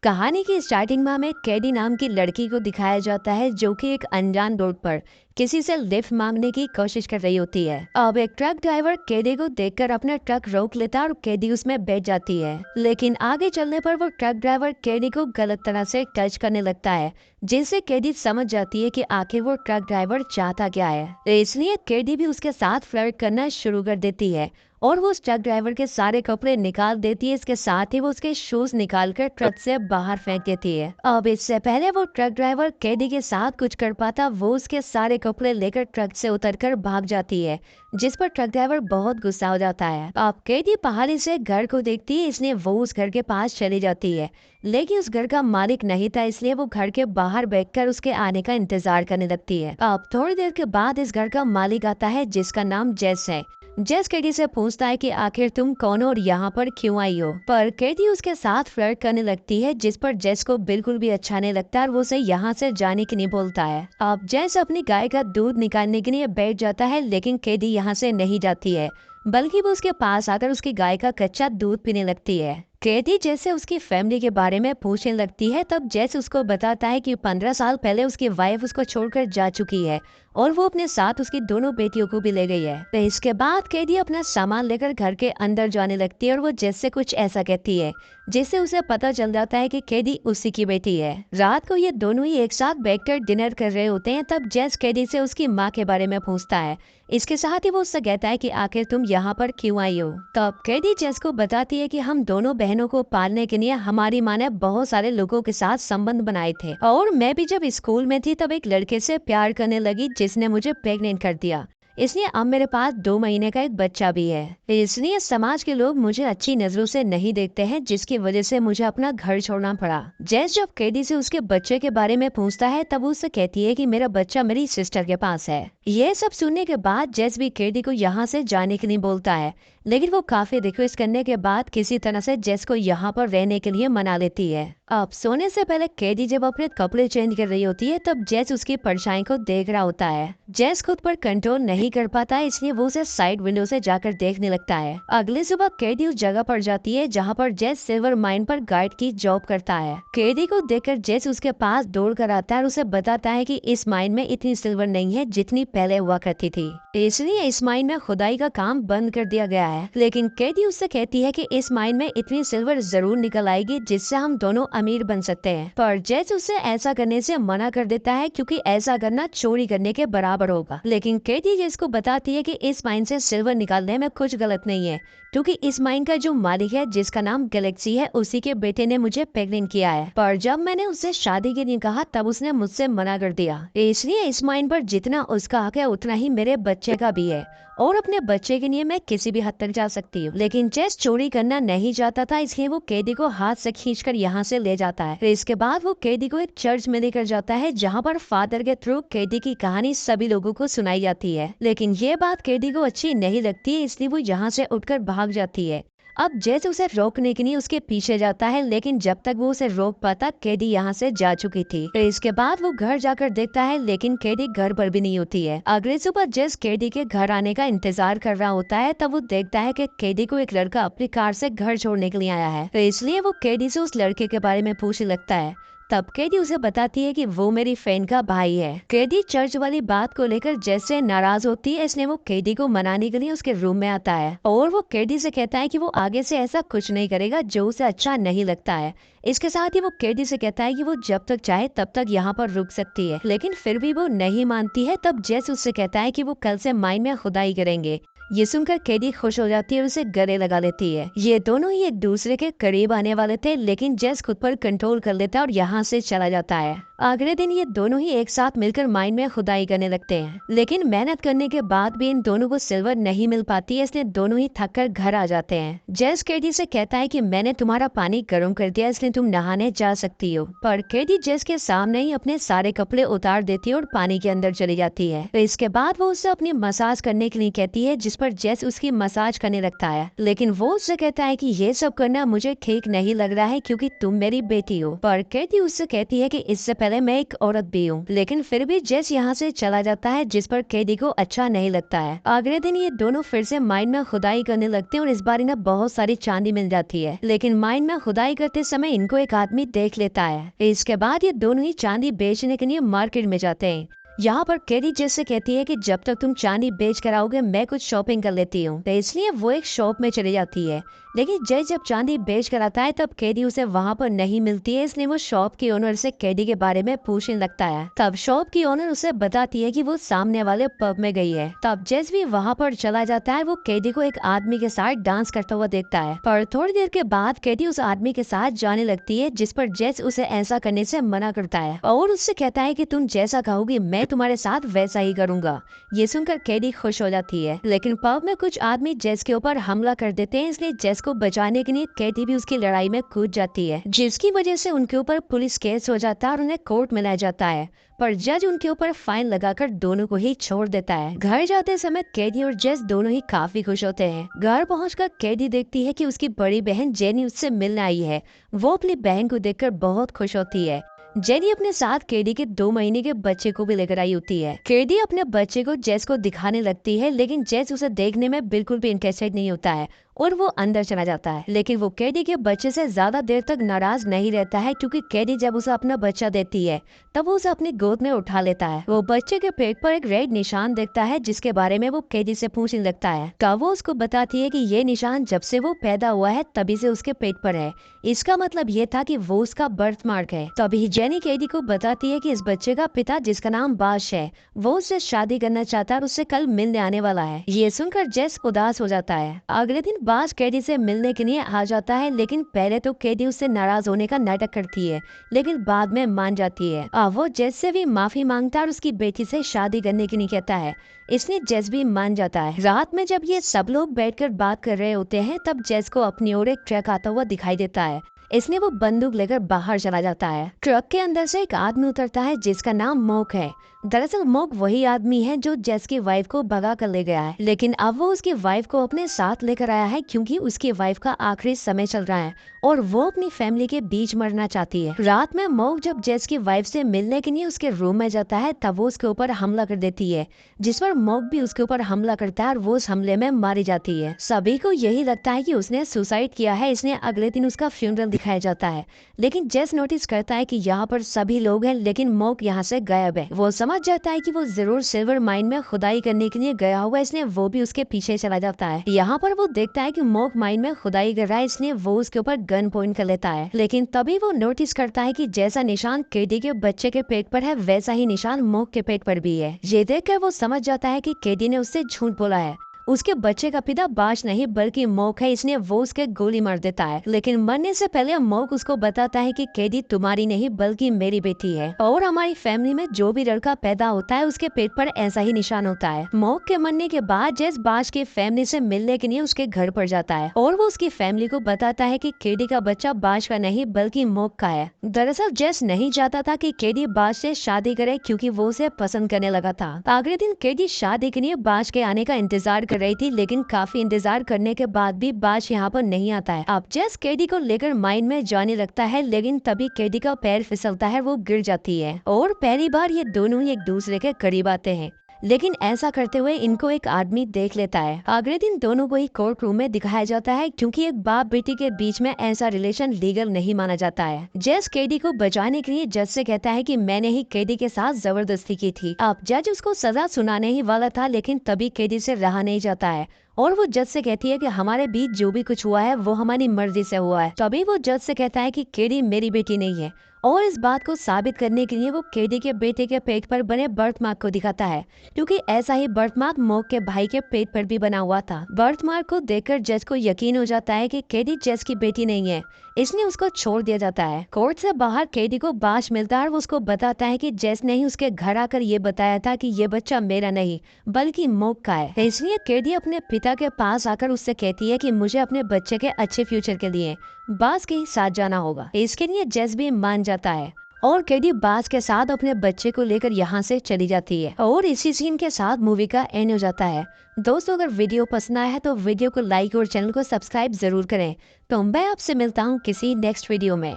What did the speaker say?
कहानी की स्टार्टिंग में हमें कैडी नाम की लड़की को दिखाया जाता है जो कि एक अनजान रोड पर किसी से लिफ्ट मांगने की कोशिश कर रही होती है। अब एक ट्रक ड्राइवर कैदी को देखकर अपना ट्रक रोक लेता है और कैदी उसमें बैठ जाती है, लेकिन आगे चलने पर वो ट्रक ड्राइवर कैदी को गलत तरह से टच करने लगता है, जिससे कैदी समझ जाती है कि आखिर वो ट्रक ड्राइवर चाहता क्या है। इसलिए कैदी भी उसके साथ फ्लर्ट करना शुरू कर देती है और वो उस ट्रक ड्राइवर के सारे कपड़े निकाल देती है। इसके साथ ही वो उसके शूज निकाल कर ट्रक से बाहर फेंक देती है। अब इससे पहले वो ट्रक ड्राइवर कैदी के साथ कुछ कर पाता, वो उसके सारे कपड़े लेकर ट्रक से उतरकर भाग जाती है, जिस पर ट्रक ड्राइवर बहुत गुस्सा हो जाता है। अब कैदी पहाड़ी से घर को देखती है, इसलिए वो उस घर के पास चली जाती है, लेकिन उस घर का मालिक नहीं था, इसलिए वो घर के बाहर बैठकर उसके आने का इंतजार करने लगती है। अब थोड़ी देर के बाद इस घर का मालिक आता है, जिसका नाम जेस है। जेस कैडी से पूछता है कि आखिर तुम कौन हो और यहाँ पर क्यों आई हो, पर कैडी उसके साथ फ्लर्ट करने लगती है, जिस पर जेस को बिल्कुल भी अच्छा नहीं लगता और वो उसे यहाँ से जाने के लिए बोलता है। अब जेस अपनी गाय का दूध निकालने के लिए बैठ जाता है, लेकिन कैडी यहाँ से नहीं जाती है, बल्कि वो उसके पास आकर उसकी गाय का कच्चा दूध पीने लगती है। कैदी जैसे उसकी फैमिली के बारे में पूछने लगती है, तब जेस उसको बताता है कि 15 साल पहले उसकी वाइफ उसको छोड़कर जा चुकी है और वो अपने साथ उसकी दोनों बेटियों को भी ले गई है। तो इसके बाद कैदी अपना सामान लेकर घर के अंदर जाने लगती है और वो जेस से कुछ ऐसा कहती है, जिससे उसे पता चल जाता है कि कैदी उसी की बेटी है। रात को ये दोनों ही एक साथ बैठकर डिनर कर रहे होते हैं, तब जेस कैदी से उसकी माँ के बारे में पूछता है। इसके साथ ही वो उससे कहता है कि आखिर तुम यहाँ पर क्यों आई हो। तब कैदी जेस को बताती है कि हम दोनों बहनों को पालने के लिए हमारी माँ ने बहुत सारे लोगों के साथ संबंध बनाए थे और मैं भी जब स्कूल में थी तब एक लड़के से प्यार करने लगी, जिसने मुझे प्रेग्नेंट कर दिया, इसलिए अब मेरे पास 2 महीने का एक बच्चा भी है। इसलिए समाज के लोग मुझे अच्छी नजरों से नहीं देखते हैं, जिसकी वजह से मुझे अपना घर छोड़ना पड़ा। जैस जब कैदी से उसके बच्चे के बारे में पूछता है, तब वो उससे कहती है कि मेरा बच्चा मेरी सिस्टर के पास है। ये सब सुनने के बाद जेस भी कैदी को यहाँ से जाने के लिए बोलता है, लेकिन वो काफी रिक्वेस्ट करने के बाद किसी तरह से जेस को यहाँ पर रहने के लिए मना लेती है। अब सोने से पहले कैदी जब अपने कपड़े चेंज कर रही होती है, तब जेस उसकी परछाई को देख रहा होता है। जेस खुद पर कंट्रोल नहीं कर पाता है, इसलिए वो उसे साइड विंडो से जाकर देखने लगता है। अगली सुबह कैदी उस जगह पर जाती है जहाँ पर जेस सिल्वर माइन पर गार्ड की जॉब करता है। कैदी को देखकर जेस उसके पास दौड़ कर आता है और उसे बताता है कि इस माइन में इतनी सिल्वर नहीं है जितनी पहले हुआ करती थी, इसलिए इस माइन में खुदाई का काम बंद कर दिया गया है। लेकिन कैदी उससे कहती है कि इस माइन में इतनी सिल्वर जरूर निकल आएगी जिससे हम दोनों अमीर बन सकते हैं, पर जेस उसे ऐसा करने से मना कर देता है, क्योंकि ऐसा करना चोरी करने के बराबर होगा। लेकिन कैदी जेस को बताती है कि इस माइन से सिल्वर निकालने में कुछ गलत नहीं है, क्योंकि इस माइन का जो मालिक है, जिसका नाम गैलेक्सी है, उसी के बेटे ने मुझे प्रेग्नेंट किया है, पर जब मैंने उससे शादी के लिए कहा तब उसने मुझसे मना कर दिया, इसलिए इस माइन पर जितना उसका हक है उतना ही मेरे बच्चे का भी है और अपने बच्चे के लिए मैं किसी भी हद तक जा सकती हूँ। लेकिन जेस चोरी करना नहीं चाहता था, इसलिए वो कैदी को हाथ से खींचकर यहाँ से ले जाता है। फिर इसके बाद वो कैदी को एक चर्च में लेकर जाता है, जहाँ पर फादर के थ्रू कैदी की कहानी सभी लोगों को सुनाई जाती है। लेकिन ये बात कैदी को अच्छी नहीं लगती है, इसलिए वो यहाँ से उठकर भाग जाती है। अब जेस उसे रोकने के लिए उसके पीछे जाता है, लेकिन जब तक वो उसे रोक पाता कैदी यहाँ से जा चुकी थी। फिर इसके बाद वो घर जाकर देखता है, लेकिन कैदी घर पर भी नहीं होती है। अगले सुबह जेस कैदी के घर आने का इंतजार कर रहा होता है, तब वो देखता है कि कैदी को एक लड़का अपनी कार से घर छोड़ने के लिए आया है, तो इसलिए वो कैदी से उस लड़के के बारे में पूछने लगता है। तब कैदी उसे बताती है कि वो मेरी फ्रेंड का भाई है। कैदी चर्च वाली बात को लेकर जेस से नाराज होती है, इसलिए वो कैदी को मनाने के लिए उसके रूम में आता है और वो कैदी से कहता है कि वो आगे से ऐसा कुछ नहीं करेगा जो उसे अच्छा नहीं लगता है। इसके साथ ही वो कैदी से कहता है कि वो जब तक चाहे तब तक यहाँ पर रुक सकती है, लेकिन फिर भी वो नहीं मानती है। तब जेस उससे कहता है कि वो कल से माइन में खुदाई करेंगे। ये सुनकर कैदी खुश हो जाती है और उसे गले लगा लेती है। ये दोनों ही एक दूसरे के करीब आने वाले थे, लेकिन जेस खुद पर कंट्रोल कर लेता है और यहाँ से चला जाता है। अगले दिन ये दोनों ही एक साथ मिलकर माइन में खुदाई करने लगते हैं, लेकिन मेहनत करने के बाद भी इन दोनों को सिल्वर नहीं मिल पाती है, इसलिए दोनों ही थक कर घर आ जाते हैं। जेस कैदी से कहता है कि मैंने तुम्हारा पानी गर्म कर दिया, इसलिए तुम नहाने जा सकती हो, पर कैदी जेस के सामने ही अपने सारे कपड़े उतार देती है और पानी के अंदर चली जाती है। तो इसके बाद वो उससे अपनी मसाज करने के लिए कहती है, जिस पर जेस उसकी मसाज करने लगता है, लेकिन वो उससे कहता है कि ये सब करना मुझे ठीक नहीं लग रहा है क्योंकि तुम मेरी बेटी हो। पर कैदी उससे कहती है कि इससे पहले मैं एक औरत भी हूँ। लेकिन फिर भी जेस यहाँ से चला जाता है, जिस पर कैदी को अच्छा नहीं लगता है। अगले दिन ये दोनों फिर से माइन में खुदाई करने लगते हैं और इस बार इन्हें बहुत सारी चांदी मिल जाती है। लेकिन माइन में खुदाई करते समय इनको एक आदमी देख लेता है। इसके बाद ये दोनों ही चांदी बेचने के लिए मार्केट में जाते हैं। यहाँ पर कैरी जेस से कहती है कि जब तक तुम चांदी बेच कर आओगे मैं कुछ शॉपिंग कर लेती हूँ, तो इसलिए वो एक शॉप में चली जाती है। लेकिन जेस जब चांदी बेच कर आता है तब कैदी उसे वहाँ पर नहीं मिलती है, इसलिए वो शॉप की ओनर से कैदी के बारे में पूछने लगता है। तब शॉप की ओनर उसे बताती है कि वो सामने वाले पब में गई है। तब जेस भी वहाँ पर चला जाता है। वो कैदी को एक आदमी के साथ डांस करता हुआ देखता है, पर थोड़ी देर के बाद कैदी उस आदमी के साथ जाने लगती है, जिस पर जेस उसे ऐसा करने से मना करता है और उससे कहता है कि तुम जैसा कहोगी मैं तुम्हारे साथ वैसा ही करूंगा। ये सुनकर कैदी खुश हो जाती है। लेकिन पब में कुछ आदमी जेस के ऊपर हमला कर देते हैं, इसलिए जेस को बचाने के लिए कैदी भी उसकी लड़ाई में कूद जाती है, जिसकी वजह से उनके ऊपर पुलिस केस हो जाता है और उन्हें कोर्ट में लाया जाता है। पर जज उनके ऊपर फाइन लगाकर दोनों को ही छोड़ देता है। घर जाते समय कैदी और जेस दोनों ही काफी खुश होते हैं। घर पहुंचकर कैदी देखती है कि उसकी बड़ी बहन जेनी उससे मिलने आई है। वो अपनी बहन को देखकर बहुत खुश होती है। जेनी अपने साथ कैदी के 2 महीने के बच्चे को भी लेकर आई होती है। कैदी अपने बच्चे को जेस को दिखाने लगती है, लेकिन जेस उसे देखने में बिल्कुल भी इंटरेस्टेड नहीं होता है और वो अंदर चला जाता है। लेकिन वो कैदी के बच्चे से ज्यादा देर तक नाराज नहीं रहता है, क्योंकि कैदी जब उसे अपना बच्चा देती है तब वो उसे अपनी गोद में उठा लेता है। वो बच्चे के पेट पर एक रेड निशान देखता है, जिसके बारे में वो कैदी से पूछने लगता है। तब वो उसको बताती है कि ये निशान जब से वो पैदा हुआ है तभी से उसके पेट पर है। इसका मतलब ये था कि वो उसका बर्थ मार्क है। तभी जेनी कैदी को बताती है कि इस बच्चे का पिता, जिसका नाम बाश है, वो उससे शादी करना चाहता है और उससे कल मिलने आने वाला है। ये सुनकर जेस उदास हो जाता है। अगले दिन बाश कैदी से मिलने के लिए आ जाता है, लेकिन पहले तो कैदी उससे नाराज होने का नाटक करती है, लेकिन बाद में मान जाती है। वो जेस से भी माफी मांगता है और उसकी बेटी से शादी करने के लिए कहता है, इसलिए जेस भी मान जाता है। रात में जब ये सब लोग बैठकर बात कर रहे होते हैं तब जेस को अपनी ओर एक ट्रक आता हुआ दिखाई देता है, इसलिए वो बंदूक लेकर बाहर चला जाता है। ट्रक के अंदर से एक आदमी उतरता है जिसका नाम मोक है। दरअसल मोक वही आदमी है जो जेस की वाइफ को भगा कर ले गया है, लेकिन अब वो उसकी वाइफ को अपने साथ लेकर आया है क्योंकि उसकी वाइफ का आखिरी समय चल रहा है और वो अपनी फैमिली के बीच मरना चाहती है। रात में मोक जब जेस की वाइफ से मिलने के लिए उसके रूम में जाता है तब वो उसके ऊपर हमला कर देती है, जिस पर मोक भी उसके ऊपर हमला करता है और वो उस हमले में मारी जाती है। सभी को यही लगता है कि उसने सुसाइड किया है, इसलिए अगले दिन उसका फ्यूनरल दिखाया जाता है। लेकिन जेस नोटिस करता है कि यहाँ पर सभी लोग हैं, लेकिन मोक यहाँ से गायब है। वो समझ जाता है कि वो जरूर सिल्वर माइन में खुदाई करने के लिए गया हुआ है, इसलिए वो भी उसके पीछे चला जाता है। यहाँ पर वो देखता है कि मोक माइन में खुदाई कर रहा है, इसलिए वो उसके ऊपर गन पॉइंट कर लेता है। लेकिन तभी वो नोटिस करता है कि जैसा निशान कैदी के बच्चे के पेट पर है वैसा ही निशान मोक के पेट पर भी है। ये देखकर वो समझ जाता है कि कैदी ने उससे झूठ बोला है। उसके बच्चे का पिता बाश नहीं बल्कि मोक है, इसलिए वो उसके गोली मार देता है। लेकिन मरने से पहले मोक उसको बताता है कि कैदी तुम्हारी नहीं बल्कि मेरी बेटी है और हमारी फैमिली में जो भी लड़का पैदा होता है उसके पेट पर ऐसा ही निशान होता है। मोक के मरने के बाद जेस बाश की फैमिली से मिलने के लिए उसके घर पर जाता है और वो उसकी फैमिली को बताता है कि कैदी का बच्चा बाश का नहीं बल्कि मोक का है। दरअसल जेस नहीं चाहता था कि कैदी बाश से शादी करे क्योंकि वो उसे पसंद करने लगा था। अगले दिन कैदी शादी के लिए बाश के आने का इंतजार रही थी, लेकिन काफी इंतजार करने के बाद भी बाश यहाँ पर नहीं आता है। अब जेस कैदी को लेकर माइन में जाने लगता है, लेकिन तभी कैदी का पैर फिसलता है, वो गिर जाती है और पहली बार ये दोनों ही एक दूसरे के करीब आते हैं। लेकिन ऐसा करते हुए इनको एक आदमी देख लेता है। अगले दिन दोनों को ही कोर्ट रूम में दिखाया जाता है क्योंकि एक बाप बेटी के बीच में ऐसा रिलेशन लीगल नहीं माना जाता है। जेस कैदी को बचाने के लिए जज से कहता है कि मैंने ही कैदी के साथ जबरदस्ती की थी। अब जज उसको सजा सुनाने ही वाला था, लेकिन तभी कैदी से रहा नहीं जाता है और वो जज से कहती है कि हमारे बीच जो भी कुछ हुआ है वो हमारी मर्जी से हुआ है। तभी वो जज से कहता है कि कैदी मेरी बेटी नहीं है और इस बात को साबित करने के लिए वो कैदी के बेटे के पेट पर बने बर्थ मार्क को दिखाता है, क्योंकि ऐसा ही बर्थ मार्क मोक के भाई के पेट पर भी बना हुआ था। बर्थ मार्क को देखकर जज को यकीन हो जाता है कि कैदी जज की बेटी नहीं है, इसलिए उसको छोड़ दिया जाता है। कोर्ट से बाहर कैदी को बाश मिलता है और वो उसको बताता है कि जज ने ही उसके घर आकर ये बताया था कि ये बच्चा मेरा नहीं बल्कि मोक का है। इसलिए कैदी अपने पिता के पास आकर उससे कहती है कि मुझे अपने बच्चे के अच्छे फ्यूचर के लिए बास के ही साथ जाना होगा। इसके लिए जज भी मान जाता है और कैडी बाज के साथ अपने बच्चे को लेकर यहाँ से चली जाती है और इसी सीन के साथ मूवी का एंड हो जाता है। दोस्तों, अगर वीडियो पसंद आया है तो वीडियो को लाइक और चैनल को सब्सक्राइब जरूर करें। तो मैं आपसे मिलता हूँ किसी नेक्स्ट वीडियो में।